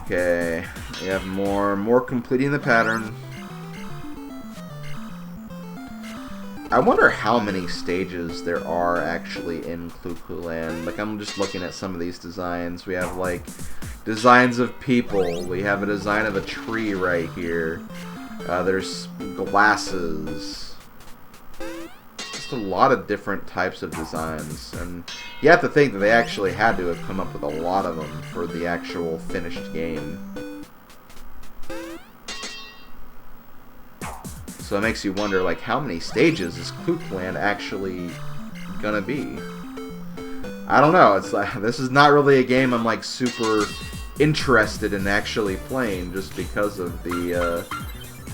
Okay, we have more completing the pattern. I wonder how many stages there are actually in Clu Clu Land. Like, I'm just looking at some of these designs. We have, like, designs of people. We have a design of a tree right here. There's glasses. Just a lot of different types of designs. And you have to think that they actually had to have come up with a lot of them for the actual finished game. So it makes you wonder, like, how many stages is Clu Clu Land actually gonna be? I don't know. It's like, this is not really a game I'm like super interested in actually playing, just because of the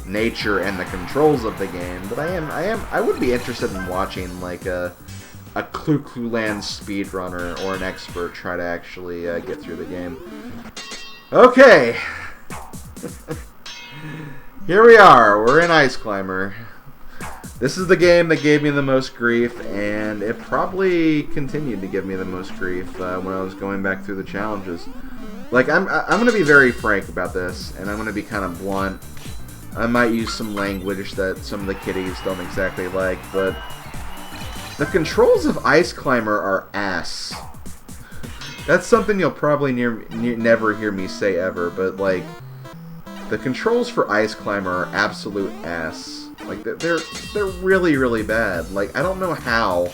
nature and the controls of the game. But I would be interested in watching like a Clu Clu Land speedrunner or an expert try to actually get through the game. Okay. Here we are, we're in Ice Climber. This is the game that gave me the most grief, and it probably continued to give me the most grief when I was going back through the challenges. Like, I'm gonna be very frank about this, and I'm gonna be kind of blunt. I might use some language that some of the kiddies don't exactly like, but the controls of Ice Climber are ass. That's something you'll probably never hear me say ever, but like, the controls for Ice Climber are absolute ass. Like, they're really, really bad. Like, I don't know how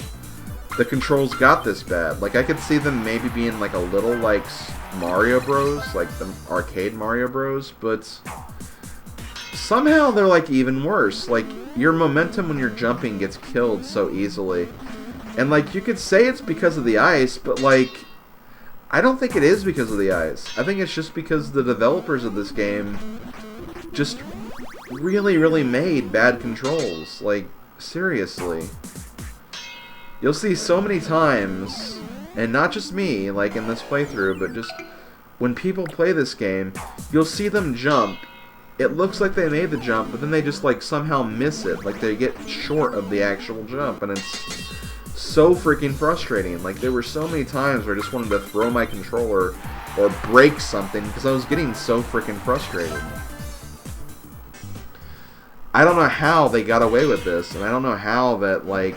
the controls got this bad. Like, I could see them maybe being like a little like Mario Bros, like the arcade Mario Bros, but somehow they're like even worse. Like, your momentum when you're jumping gets killed so easily. And like, you could say it's because of the ice, but like, I don't think it is because of the ice. I think it's just because the developers of this game just really, really made bad controls. Like, seriously. You'll see so many times, and not just me, like in this playthrough, but just when people play this game, you'll see them jump. It looks like they made the jump, but then they just like somehow miss it. Like, they get short of the actual jump, and it's so freaking frustrating. Like, there were so many times where I just wanted to throw my controller or break something because I was getting so freaking frustrated. I don't know how they got away with this, and I don't know how that, like,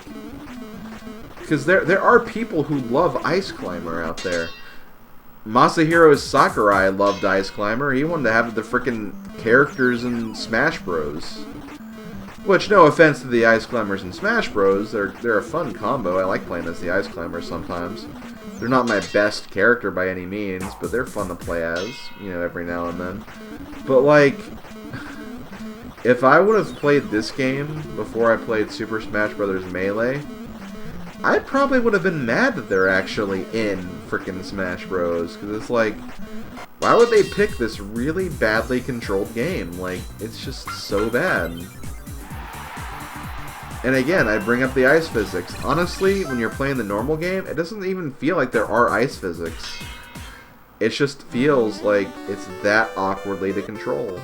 because there are people who love Ice Climber out there. Masahiro Sakurai loved Ice Climber. He wanted to have the freaking characters in Smash Bros. Which, no offense to the Ice Climbers in Smash Bros, they're a fun combo. I like playing as the Ice Climbers sometimes. They're not my best character by any means, but they're fun to play as, you know, every now and then. But like, if I would have played this game before I played Super Smash Bros. Melee, I probably would have been mad that they're actually in frickin' Smash Bros. Because it's like, why would they pick this really badly controlled game? Like, it's just so bad. And again, I bring up the ice physics. Honestly, when you're playing the normal game, it doesn't even feel like there are ice physics. It just feels like it's that awkwardly to control.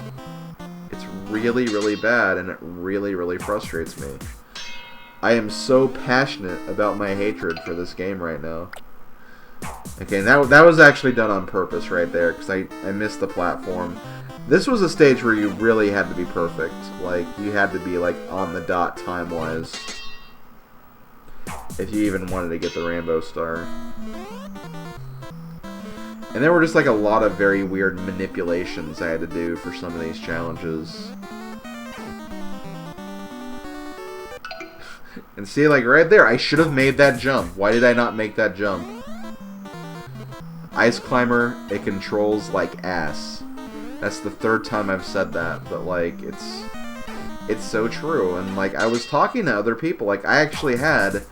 It's really, really bad, and it really, really frustrates me. I am so passionate about my hatred for this game right now. Okay, that was actually done on purpose right there, because I missed the platform. This was a stage where you really had to be perfect. Like, you had to be, like, on the dot time-wise. If you even wanted to get the Rainbow Star. And there were just, like, a lot of very weird manipulations I had to do for some of these challenges. And see, like, right there, I should have made that jump. Why did I not make that jump? Ice Climber, it controls like ass. That's the third time I've said that, but like, it's so true. And like, I was talking to other people, like, I actually had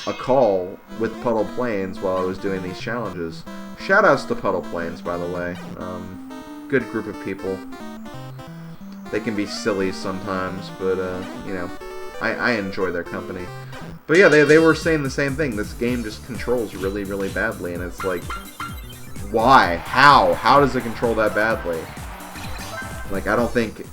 a call with Puddle Plains while I was doing these challenges. Shoutouts to Puddle Plains, by the way. Good group of people. They can be silly sometimes, but you know, I enjoy their company. But yeah, they were saying the same thing. This game just controls really, really badly, and it's like, why? How? How does it control that badly? Like, I don't think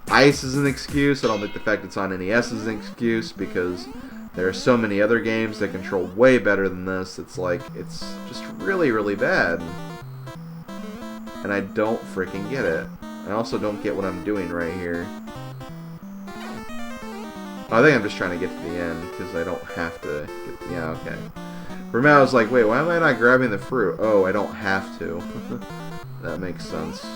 ice is an excuse. I don't think the fact it's on NES is an excuse, because there are so many other games that control way better than this. It's like, it's just really, really bad. and I don't freaking get it. I also don't get what I'm doing right here. I think I'm just trying to get to the end, because I don't have to get... Yeah, okay. For a minute I was like, wait, why am I not grabbing the fruit? Oh, I don't have to. That makes sense.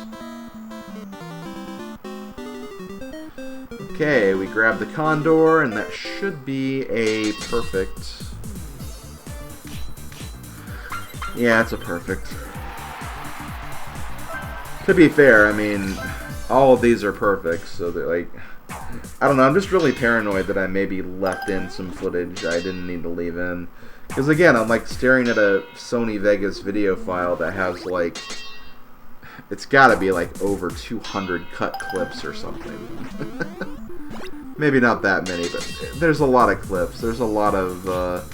Okay, we grab the condor, and that should be a perfect... Yeah, it's a perfect. To be fair, I mean, all of these are perfect, so they're like... I don't know, I'm just really paranoid that I maybe left in some footage I didn't need to leave in. Because again, I'm like staring at a Sony Vegas video file that has like... It's gotta be like over 200 cut clips or something. Maybe not that many, but there's a lot of clips. There's a lot of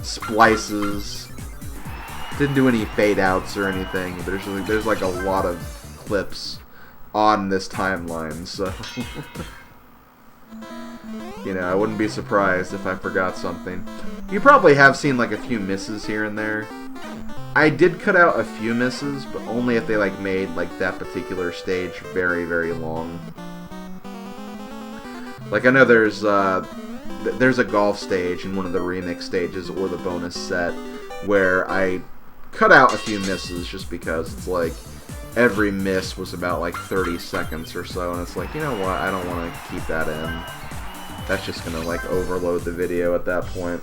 splices. Didn't do any fade outs or anything. There's like a lot of clips on this timeline, so you know, I wouldn't be surprised if I forgot something. You probably have seen like a few misses here and there. I did cut out a few misses, but only if they like made like that particular stage very, very long. Like I know there's a golf stage in one of the remix stages or the bonus set where I cut out a few misses just because it's like every miss was about like 30 seconds or so, and it's like, you know what, I don't want to keep that in. That's just gonna like overload the video at that point.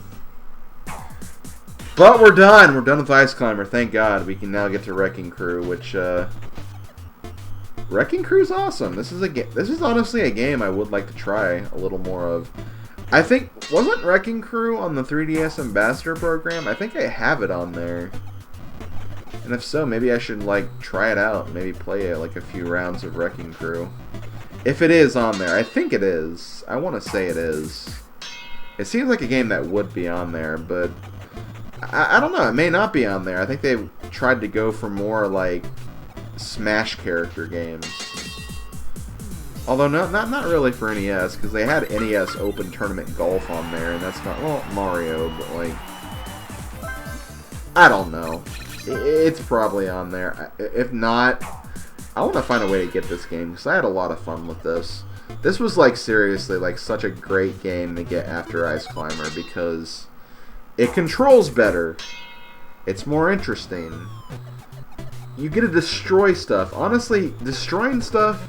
But we're done. We're done with Ice Climber. Thank God. We can now get to Wrecking Crew, which Wrecking Crew's awesome. This is honestly a game I would like to try a little more of. I think, wasn't Wrecking Crew on the 3DS Ambassador program? I think I have it on there. And if so, maybe I should like try it out. Maybe play it like a few rounds of Wrecking Crew. If it is on there. I think it is. I want to say it is. It seems like a game that would be on there, but I don't know. It may not be on there. I think they tried to go for more like Smash character games. Although not really for NES, because they had NES Open Tournament Golf on there, and that's not, well, Mario, but like, I don't know. It's probably on there. If not, I want to find a way to get this game, because I had a lot of fun with this. This was like seriously like such a great game to get after Ice Climber, because it controls better. It's more interesting. You get to destroy stuff. Honestly, destroying stuff,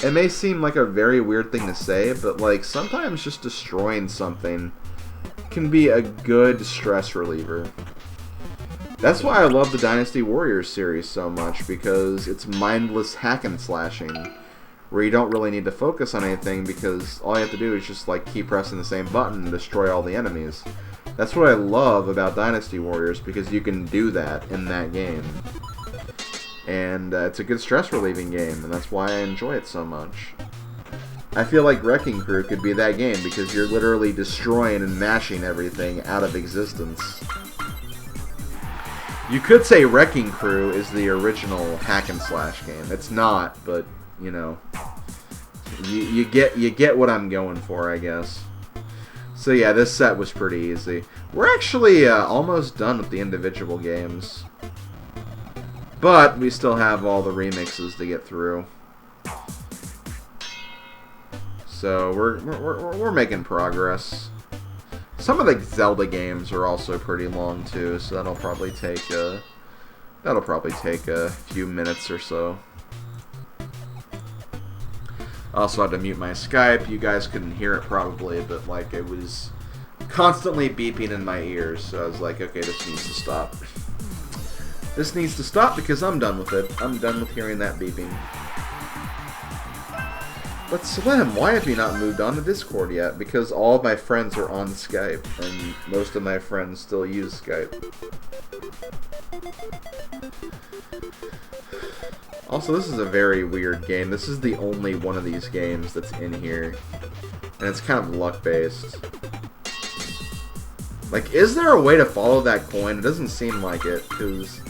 it may seem like a very weird thing to say, but like sometimes just destroying something can be a good stress reliever. That's why I love the Dynasty Warriors series so much, because it's mindless hack and slashing, where you don't really need to focus on anything, because all you have to do is just like keep pressing the same button and destroy all the enemies. That's what I love about Dynasty Warriors, because you can do that in that game. And it's a good stress relieving game, and that's why I enjoy it so much. I feel like Wrecking Crew could be that game, because you're literally destroying and mashing everything out of existence. You could say Wrecking Crew is the original hack and slash game. It's not, but you know, you get what I'm going for, I guess. So yeah, this set was pretty easy. We're actually almost done with the individual games, but we still have all the remixes to get through. So we're making progress. Some of the Zelda games are also pretty long too, so that'll probably take a few minutes or so. I also had to mute my Skype. You guys couldn't hear it probably, but like it was constantly beeping in my ears, so I was like, okay, this needs to stop. This needs to stop because I'm done with it. I'm done with hearing that beeping. But Slim, why have you not moved on to Discord yet? Because all of my friends are on Skype, and most of my friends still use Skype. Also, this is a very weird game. This is the only one of these games that's in here, and it's kind of luck-based. Like, is there a way to follow that coin? It doesn't seem like it, because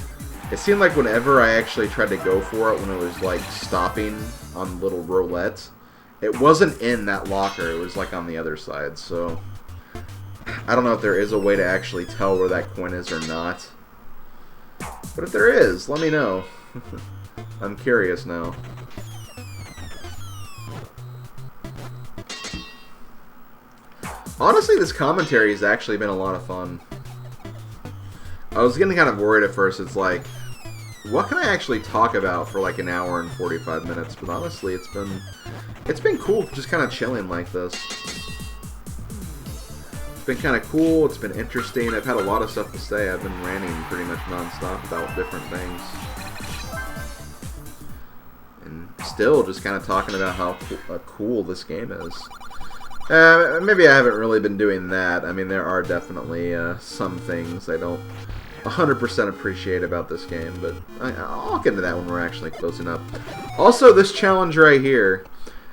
it seemed like whenever I actually tried to go for it, when it was, like, stopping on little roulette, it wasn't in that locker. It was, like, on the other side, so I don't know if there is a way to actually tell where that coin is or not. But if there is, let me know. I'm curious now. Honestly, this commentary has actually been a lot of fun. I was getting kind of worried at first. It's like, what can I actually talk about for like an hour and 45 minutes? But honestly, it's been cool just kind of chilling like this. It's been kind of cool. It's been interesting. I've had a lot of stuff to say. I've been ranting pretty much non-stop about different things. And still just kind of talking about how cool this game is. Maybe I haven't really been doing that. I mean, there are definitely some things I don't 100% appreciate about this game, but I'll get into that when we're actually closing up. Also, this challenge right here,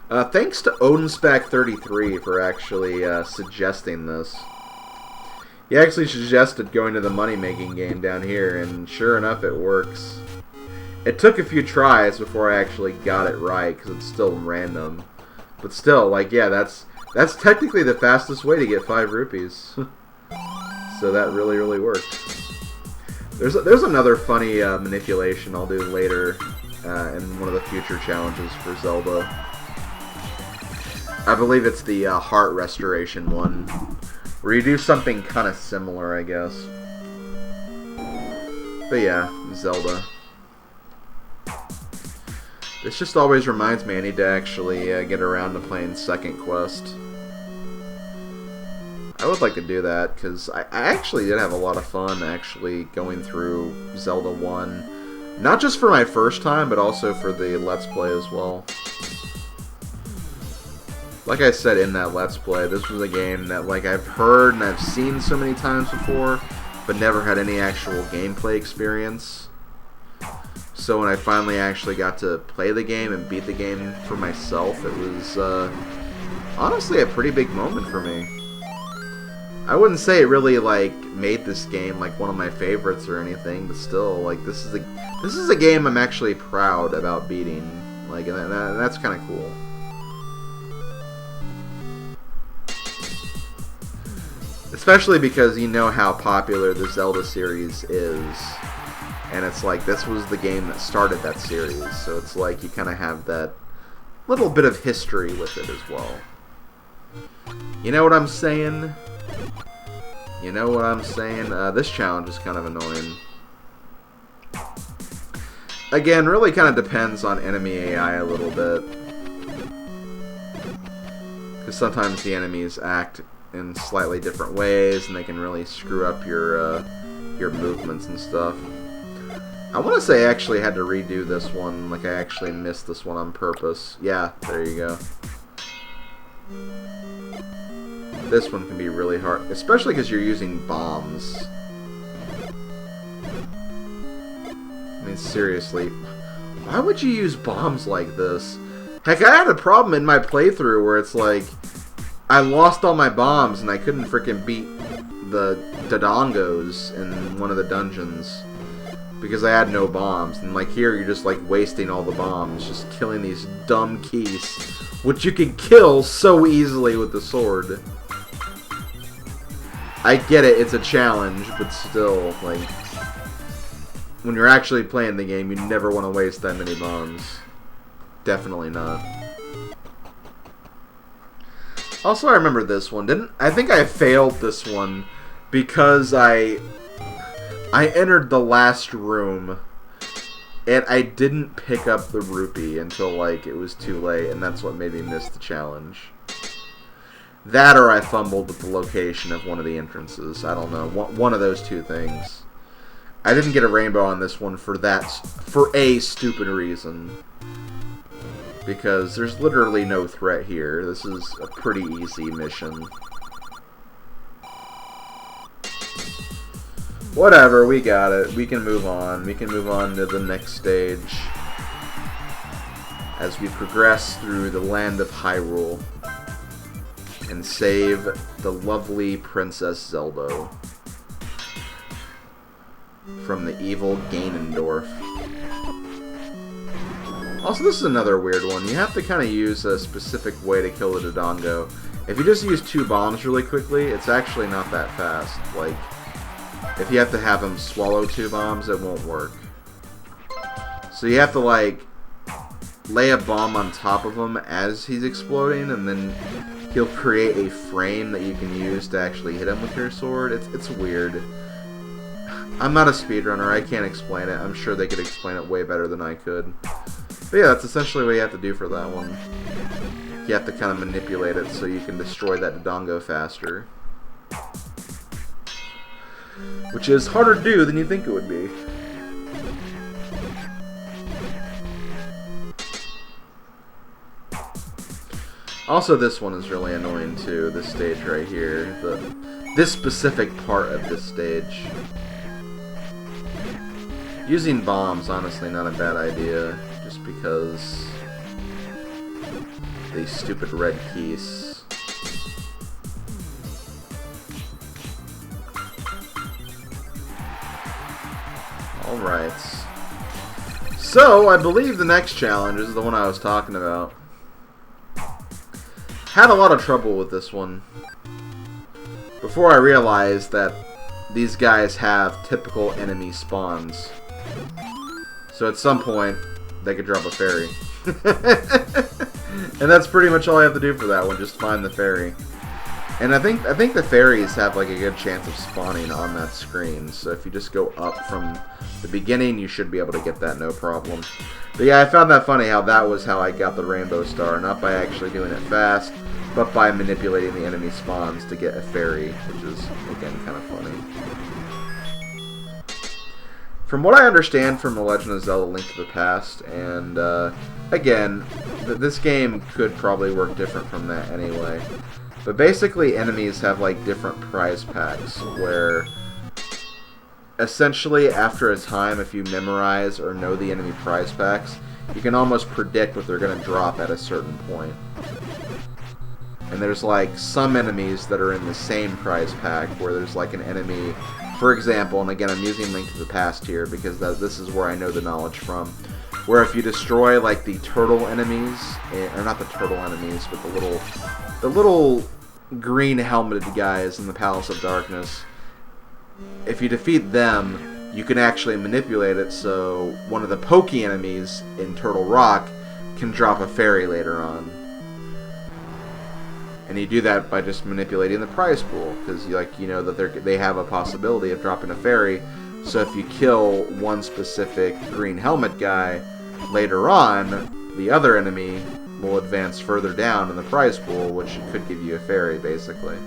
thanks to OdenSpec33 for actually suggesting this. He actually suggested going to the money-making game down here, and sure enough, it works. It took a few tries before I actually got it right, because it's still random. But still, like, yeah, that's technically the fastest way to get 5 rupees. So that really, really worked. There's another funny manipulation I'll do later in one of the future challenges for Zelda. I believe it's the heart restoration one, where you do something kind of similar, I guess. But yeah, Zelda. This just always reminds me I need to actually get around to playing Second Quest. I would like to do that, because I actually did have a lot of fun actually going through Zelda 1. Not just for my first time, but also for the Let's Play as well. Like I said in that Let's Play, this was a game that like I've heard and I've seen so many times before, but never had any actual gameplay experience. So when I finally actually got to play the game and beat the game for myself, it was honestly a pretty big moment for me. I wouldn't say it really like made this game like one of my favorites or anything, but still, like this is a game I'm actually proud about beating. Like, and that's kind of cool. Especially because you know how popular the Zelda series is. And it's like, this was the game that started that series. So it's like you kind of have that little bit of history with it as well. You know what I'm saying? You know what I'm saying? This challenge is kind of annoying. Again, really kind of depends on enemy AI a little bit. Because sometimes the enemies act in slightly different ways, and they can really screw up your movements and stuff. I want to say I actually had to redo this one, like I actually missed this one on purpose. Yeah, there you go. This one can be really hard, especially because you're using bombs. I mean, seriously, why would you use bombs like this? Heck, I had a problem in my playthrough where it's like, I lost all my bombs and I couldn't freaking beat the Dodongos in one of the dungeons because I had no bombs. And like here, you're just like wasting all the bombs, just killing these dumb keys, which you can kill so easily with the sword. I get it, it's a challenge, but still, like, when you're actually playing the game, you never want to waste that many bombs. Definitely not. Also, I remember this one. I think I failed this one because I entered the last room and I didn't pick up the rupee until like it was too late, and that's what made me miss the challenge. That or I fumbled with the location of one of the entrances. I don't know. One of those two things. I didn't get a rainbow on this one for a stupid reason. Because there's literally no threat here. This is a pretty easy mission. Whatever, we got it. We can move on. We can move on to the next stage. As we progress through the land of Hyrule. And save the lovely Princess Zelda from the evil Ganondorf. Also, this is another weird one. You have to kind of use a specific way to kill the Dodongo. If you just use 2 bombs really quickly, it's actually not that fast. Like, if you have to have him swallow 2 bombs, it won't work. So you have to, like, lay a bomb on top of him as he's exploding, and then he'll create a frame that you can use to actually hit him with your sword. It's weird. I'm not a speedrunner. I can't explain it. I'm sure they could explain it way better than I could. But yeah, that's essentially what you have to do for that one. You have to kind of manipulate it so you can destroy that Dodongo faster. Which is harder to do than you think it would be. Also, this one is really annoying too, this stage right here. This specific part of this stage. Using bombs, honestly, not a bad idea, just because these stupid red keys. Alright. So, I believe the next challenge is the one I was talking about. Had a lot of trouble with this one before I realized that these guys have typical enemy spawns. So at some point, they could drop a fairy. And that's pretty much all I have to do for that one, just find the fairy. And I think the fairies have like a good chance of spawning on that screen. So if you just go up from the beginning, you should be able to get that no problem. But yeah, I found that funny how that was how I got the rainbow star. Not by actually doing it fast, but by manipulating the enemy spawns to get a fairy, which is, again, kind of funny. From what I understand from The Legend of Zelda Link to the Past, and again, this game could probably work different from that anyway. But basically, enemies have like different prize packs, where essentially after a time, if you memorize or know the enemy prize packs, you can almost predict what they're going to drop at a certain point. And there's like some enemies that are in the same prize pack, where there's like an enemy, for example, and again I'm using Link to the Past here because this is where I know the knowledge from, where if you destroy like the turtle enemies, or not the turtle enemies, but the little green helmeted guys in the Palace of Darkness, if you defeat them, you can actually manipulate it so one of the pokey enemies in Turtle Rock can drop a fairy later on. And you do that by just manipulating the prize pool, because you know that they have a possibility of dropping a fairy. So if you kill one specific green helmet guy, later on, the other enemy will advance further down in the prize pool, which could give you a fairy, basically.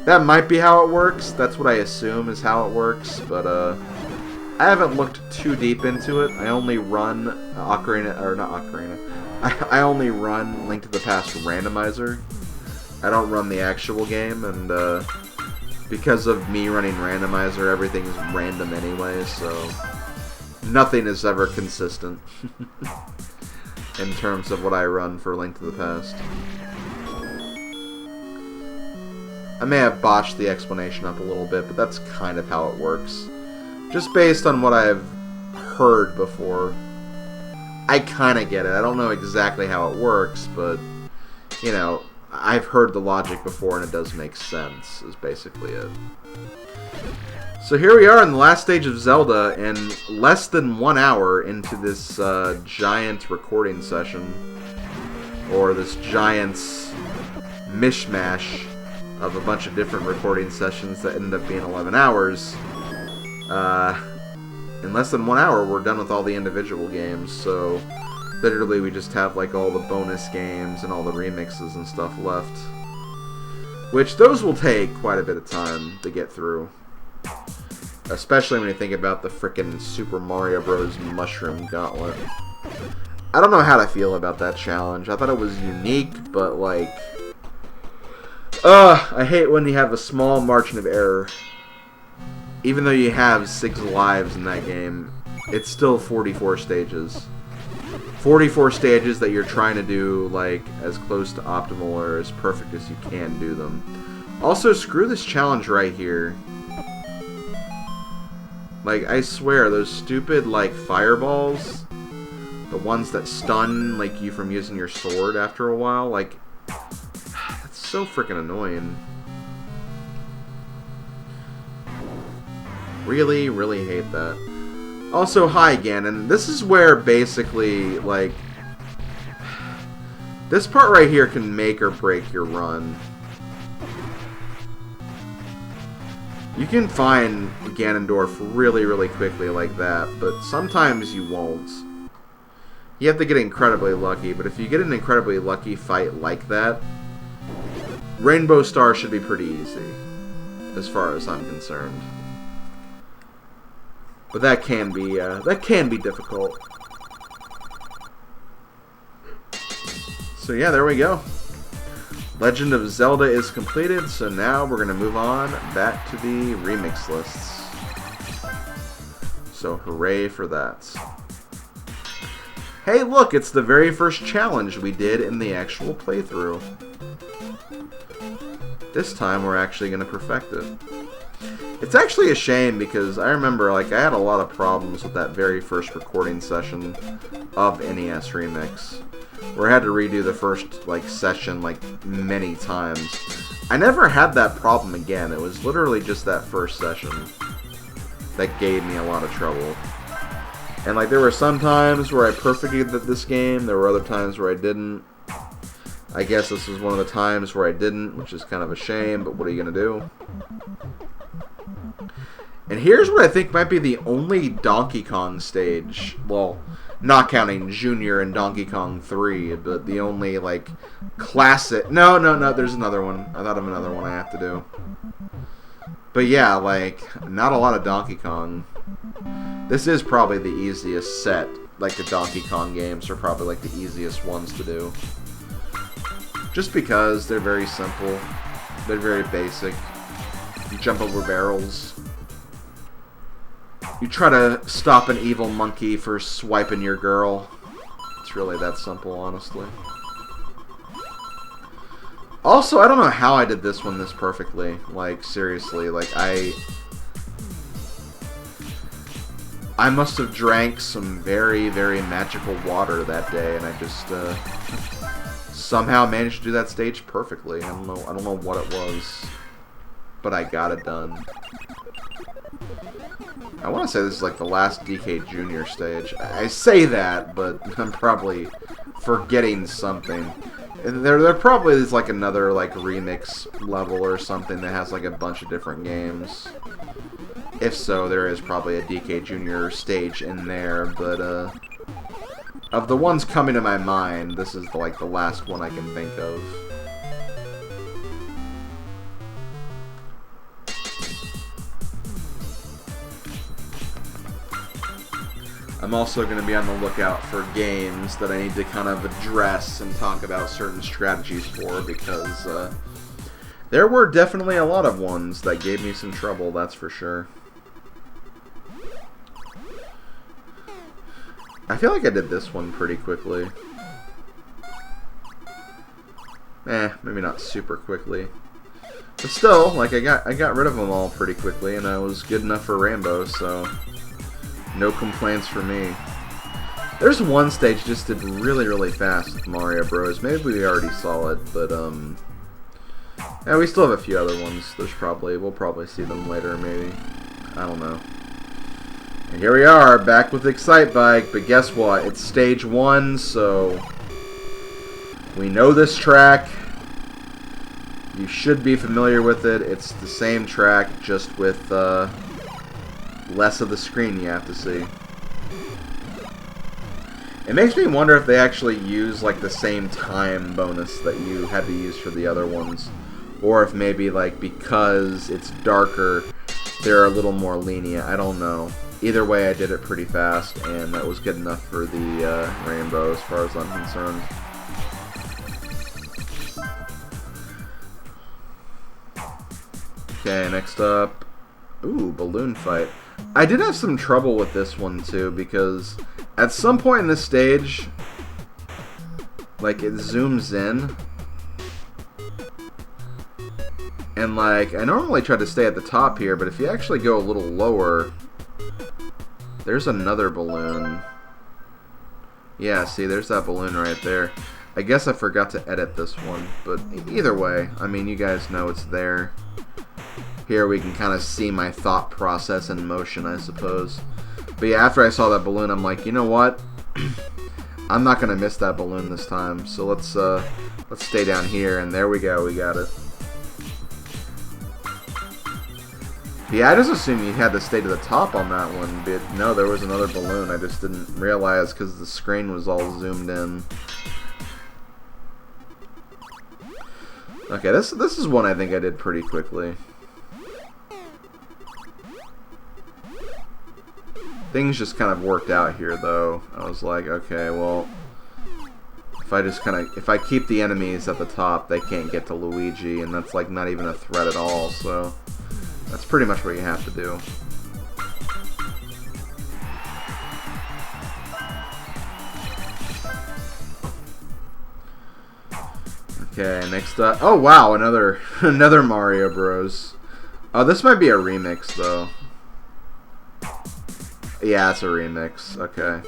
That might be how it works. That's what I assume is how it works, but I haven't looked too deep into it. I only run I only run Link to the Past randomizer. I don't run the actual game, and because of me running randomizer, everything is random anyway, so nothing is ever consistent in terms of what I run for Link to the Past. I may have botched the explanation up a little bit, but that's kind of how it works. Just based on what I've heard before, I kind of get it. I don't know exactly how it works, but, you know, I've heard the logic before and it does make sense, is basically it. So here we are in the last stage of Zelda, and less than 1 hour into this giant recording session, or this giant's mishmash of a bunch of different recording sessions that ended up being 11 hours. In less than 1 hour, we're done with all the individual games, so literally we just have like all the bonus games and all the remixes and stuff left. Which those will take quite a bit of time to get through. Especially when you think about the frickin' Super Mario Bros. Mushroom Gauntlet. I don't know how to feel about that challenge. I thought it was unique, but like... I hate when you have a small margin of error. Even though you have 6 lives in that game, it's still 44 stages. 44 stages that you're trying to do, like, as close to optimal or as perfect as you can do them. Also, screw this challenge right here. Like, I swear, those stupid, like, fireballs, the ones that stun, like, you from using your sword after a while, like, that's so freaking annoying. Really, really hate that. Also, hi Ganon. This is where basically, like, this part right here can make or break your run. You can find Ganondorf really, really quickly like that, but sometimes you won't. You have to get incredibly lucky, but if you get an incredibly lucky fight like that, Rainbow Star should be pretty easy, as far as I'm concerned. But that can be difficult. So yeah, there we go. Legend of Zelda is completed, so now we're going to move on back to the remix lists. So hooray for that. Hey look, it's the very first challenge we did in the actual playthrough. This time we're actually going to perfect it. It's actually a shame because I remember, like, I had a lot of problems with that very first recording session of NES Remix, where I had to redo the first, like, session, like, many times. I never had that problem again. It was literally just that first session that gave me a lot of trouble. And, like, there were some times where I perfected this game. There were other times where I didn't. I guess this was one of the times where I didn't, which is kind of a shame, but what are you going to do? And here's what I think might be the only Donkey Kong stage, well, not counting Junior and Donkey Kong 3, but the only, like, classic... No, there's another one. I thought of another one I have to do. But yeah, like, not a lot of Donkey Kong. This is probably the easiest set. Like, the Donkey Kong games are probably, like, the easiest ones to do. Just because they're very simple. They're very basic. You jump over barrels. You try to stop an evil monkey for swiping your girl. It's really that simple, honestly. Also, I don't know how I did this one this perfectly. Like, seriously, like, I must have drank some very, very magical water that day, and I just, somehow managed to do that stage perfectly. I don't know what it was, but I got it done. I want to say this is like the last DK Jr. stage. I say that, but I'm probably forgetting something. And there probably is like another like remix level or something that has like a bunch of different games. If so, there is probably a DK Jr. stage in there, but of the ones coming to my mind, this is like the last one I can think of. I'm also going to be on the lookout for games that I need to kind of address and talk about certain strategies for, because there were definitely a lot of ones that gave me some trouble, that's for sure. I feel like I did this one pretty quickly. Maybe not super quickly. But still, like, I got rid of them all pretty quickly, and I was good enough for Rainbow, so no complaints for me. There's one stage just did really, really fast with Mario Bros. Maybe we already saw it, but yeah, we still have a few other ones. We'll probably see them later, maybe. I don't know. And here we are, back with Excite Bike, but guess what? It's stage 1, so we know this track. You should be familiar with it. It's the same track, just with less of the screen you have to see. It makes me wonder if they actually use like the same time bonus that you had to use for the other ones, or if maybe like because it's darker they're a little more lenient. I don't know. Either way, I did it pretty fast, and that was good enough for the Rainbow as far as I'm concerned. Okay, next up, ooh, balloon fight. I did have some trouble with this one too, because at some point in this stage, like, it zooms in, and like, I normally try to stay at the top here, but if you actually go a little lower, there's another balloon. Yeah, see, there's that balloon right there. I guess I forgot to edit this one, but either way, I mean, you guys know it's there. Here we can kind of see my thought process in motion, I suppose. But yeah, after I saw that balloon, I'm like, you know what? I'm not gonna miss that balloon this time. So let's stay down here, and there we go. We got it. Yeah, I just assumed you had to stay to the top on that one, but no, there was another balloon. I just didn't realize because the screen was all zoomed in. Okay, this is one I think I did pretty quickly. Things just kind of worked out here, though. I was like, okay, well, if I keep the enemies at the top, they can't get to Luigi, and that's like not even a threat at all, so that's pretty much what you have to do. Okay, next up. Oh wow, another Mario Bros. Oh, this might be a remix though. Yeah, it's a remix. Okay.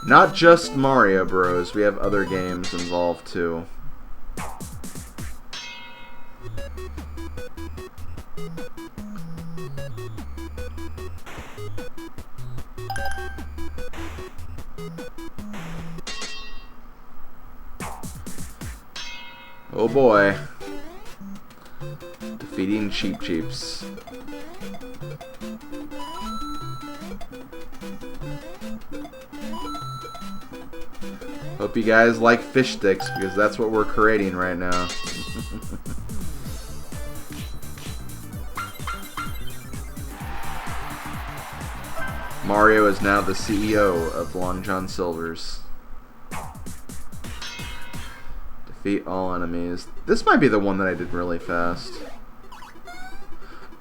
Not just Mario Bros. We have other games involved too. Oh boy. Defeating Cheep Cheeps. Hope you guys like fish sticks, because that's what we're creating right now. Mario is now the CEO of Long John Silver's. Defeat all enemies. This might be the one that I did really fast.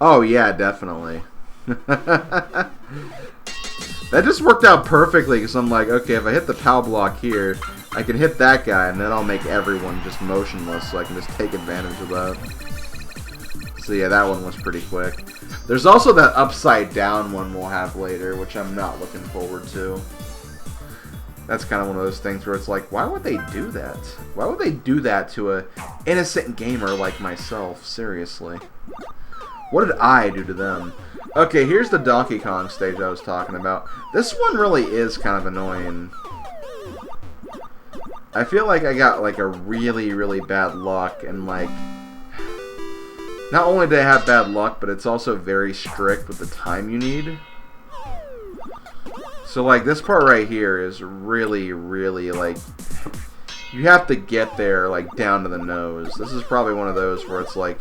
Oh yeah, definitely. That just worked out perfectly, because I'm like, okay, if I hit the POW block here, I can hit that guy, and then I'll make everyone just motionless, so I can just take advantage of that. So yeah, that one was pretty quick. There's also that upside down one we'll have later, which I'm not looking forward to. That's kind of one of those things where it's like, why would they do that? Why would they do that to a innocent gamer like myself? Seriously. What did I do to them? Okay, here's the Donkey Kong stage I was talking about. This one really is kind of annoying. I feel like I got like a really, really bad luck, and like, not only did I have bad luck, but it's also very strict with the time you need. So like this part right here is really, really like, you have to get there like down to the nose. This is probably one of those where it's like,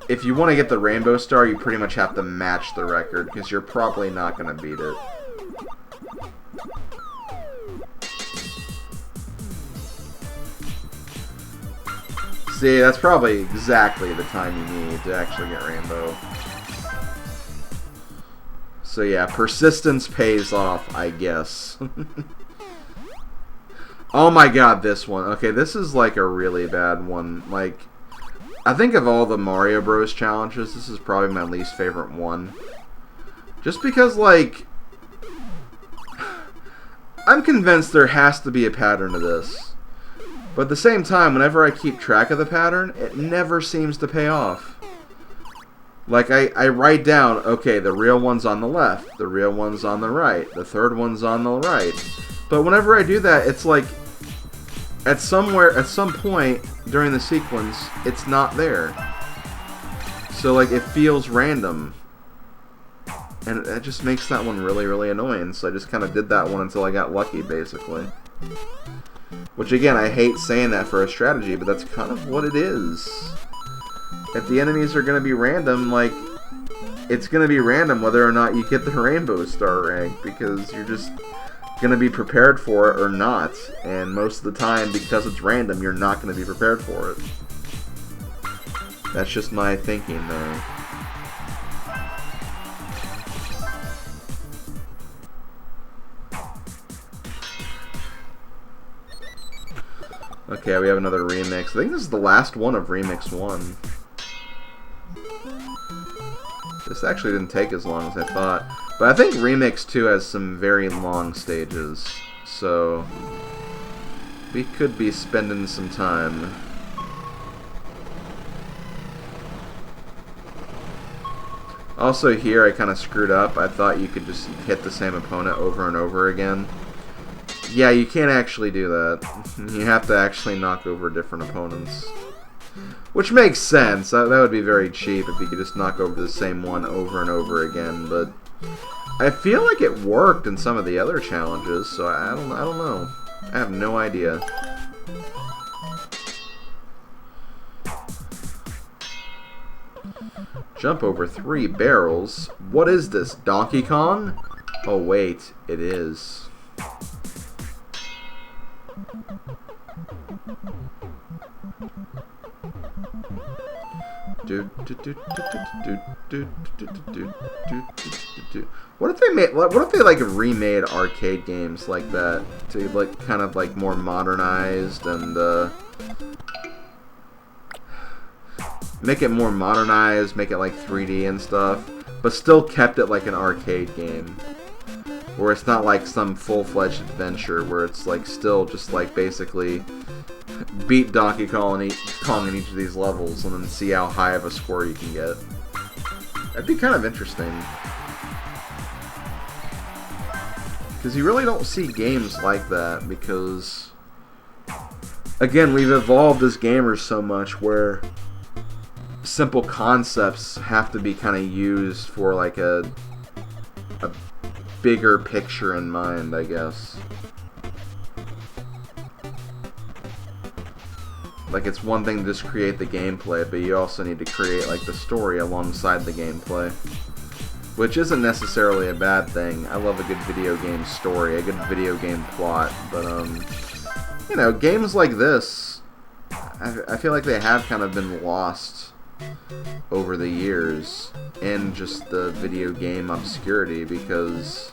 if you want to get the Rainbow Star, you pretty much have to match the record, because you're probably not going to beat it. See, that's probably exactly the time you need to actually get Rainbow. So yeah, persistence pays off, I guess. Oh my god, this one. Okay, this is like a really bad one. Like, I think of all the Mario Bros. Challenges, this is probably my least favorite one. Just because, like, I'm convinced there has to be a pattern to this. But at the same time, whenever I keep track of the pattern, it never seems to pay off. Like, I write down, okay, the real one's on the left, the real one's on the right, the third one's on the right. But whenever I do that, it's like, at some point during the sequence, it's not there. So like, it feels random. And it just makes that one really, really annoying. So I just kind of did that one until I got lucky, basically. Which again, I hate saying that for a strategy, but that's kind of what it is. If the enemies are going to be random, like, it's going to be random whether or not you get the Rainbow Star rank, because you're just going to be prepared for it or not. And most of the time, because it's random, you're not going to be prepared for it. That's just my thinking there. Okay, we have another remix. I think this is the last one of Remix 1. This actually didn't take as long as I thought. But I think Remix 2 has some very long stages. So we could be spending some time. Also here I kind of screwed up. I thought you could just hit the same opponent over and over again. Yeah, you can't actually do that. You have to actually knock over different opponents. Which makes sense. That would be very cheap if you could just knock over the same one over and over again, but I feel like it worked in some of the other challenges, so I don't know. I have no idea. Jump over 3 barrels. What is this, Donkey Kong? Oh wait, it is. What if they made? What if they like remade arcade games like that to like kind of like more modernized and make it more modernized, make it like 3D and stuff, but still kept it like an arcade game, where it's not like some full-fledged adventure, where it's like still just like basically beat Donkey Kong in each of these levels and then see how high of a score you can get. That'd be kind of interesting. Because you really don't see games like that, because again, we've evolved as gamers so much where simple concepts have to be kind of used for like a bigger picture in mind, I guess. Like, it's one thing to just create the gameplay, but you also need to create like the story alongside the gameplay, which isn't necessarily a bad thing. I love a good video game story, a good video game plot, but you know, games like this, I feel like they have kind of been lost over the years in just the video game obscurity, because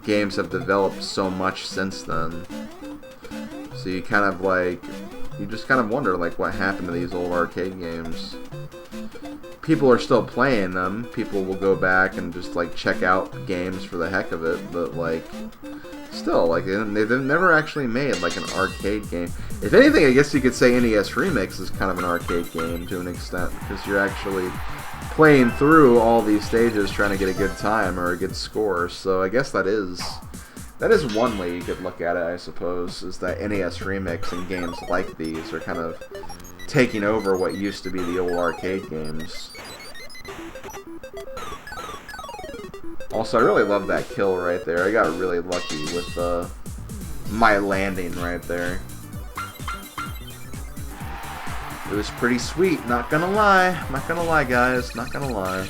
games have developed so much since then. So you kind of like, you just kind of wonder like what happened to these old arcade games. People are still playing them. People will go back and just like check out games for the heck of it, but like still, like they've never actually made like an arcade game. If anything, I guess you could say NES Remix is kind of an arcade game to an extent, because you're actually playing through all these stages trying to get a good time or a good score. So I guess that is one way you could look at it, I suppose, is that NES Remix and games like these are kind of taking over what used to be the old arcade games. Also, I really love that kill right there. I got really lucky with my landing right there. It was pretty sweet, not gonna lie. Not gonna lie, guys. Not gonna lie.